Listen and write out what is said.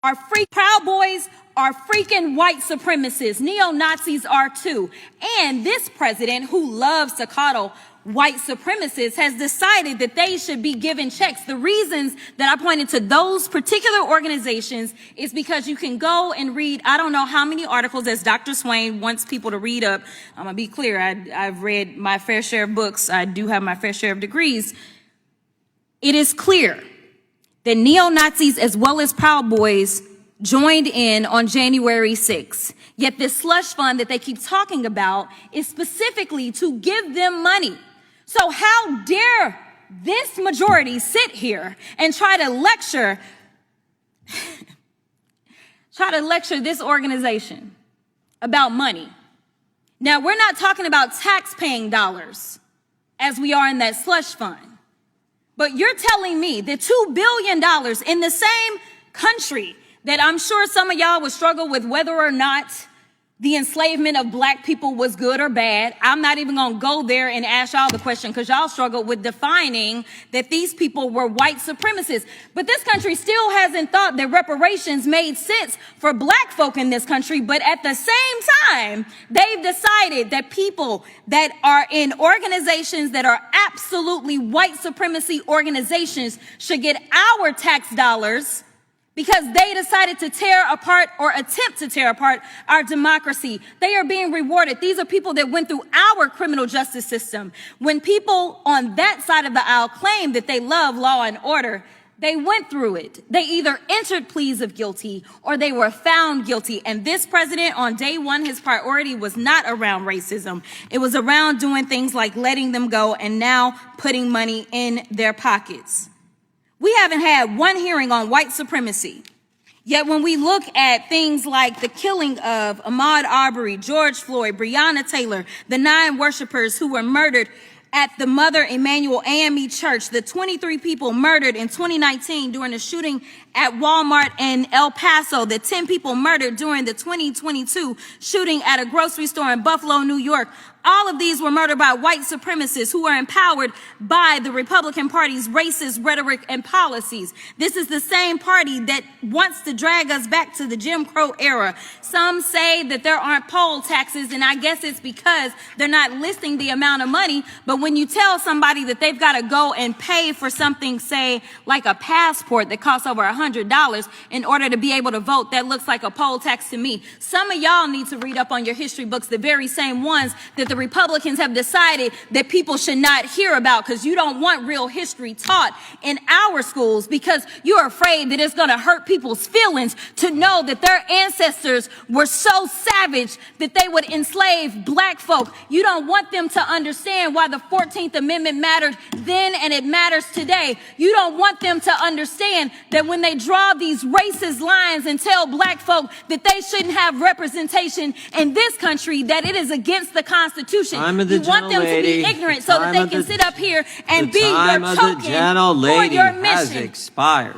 Our Proud Boys are freaking white supremacists. Neo-Nazis are too. And this president, who loves to coddle white supremacists, has decided that they should be given checks. The reasons that I pointed to those particular organizations is because you can go and read, I don't know how many articles, as Dr. Swain wants people to read up. I'm going to be clear. I've read my fair share of books. I do have my fair share of degrees. It is clear that neo-Nazis as well as Proud Boys joined in on January 6th. Yet this slush fund that they keep talking about is specifically to give them money. So how dare this majority sit here and try to lecture this organization about money? Now, we're not talking about tax-paying dollars as we are in that slush fund. But you're telling me that $2 billion in the same country that I'm sure some of y'all would struggle with whether or not the enslavement of black people was good or bad. I'm not even going to go there and ask y'all the question because y'all struggle with defining that these people were white supremacists. But this country still hasn't thought that reparations made sense for black folk in this country. But at the same time, they've decided that people that are in organizations that are absolutely white supremacy organizations should get our tax dollars because they decided to tear apart or attempt to tear apart our democracy. They are being rewarded. These are people that went through our criminal justice system. When people on that side of the aisle claim that they love law and order, they went through it. They either entered pleas of guilty or they were found guilty. And this president, on day one, his priority was not around racism. It was around doing things like letting them go and now putting money in their pockets. We haven't had one hearing on white supremacy. Yet when we look at things like the killing of Ahmaud Arbery, George Floyd, Breonna Taylor, the 9 worshipers who were murdered at the Mother Emanuel AME Church, the 23 people murdered in 2019 during the shooting at Walmart in El Paso, the 10 people murdered during the 2022 shooting at a grocery store in Buffalo, New York. All of these were murdered by white supremacists who are empowered by the Republican Party's racist rhetoric and policies. This is the same party that wants to drag us back to the Jim Crow era. Some say that there aren't poll taxes, and I guess it's because they're not listing the amount of money. But when you tell somebody that they've got to go and pay for something, say, like a passport that costs over $100 in order to be able to vote, that looks like a poll tax to me. Some of y'all need to read up on your history books, the very same ones that the Republicans have decided that people should not hear about because you don't want real history taught in our schools because you're afraid that it's going to hurt people's feelings to know that their ancestors were so savage that they would enslave black folk. You don't want them to understand why the 14th Amendment mattered then and it matters today. You don't want them to understand that when they draw these racist lines and tell black folk that they shouldn't have representation in this country, that it is against the Constitution. You want them to be ignorant so that they can sit up here and be your token for your mission. Has expired.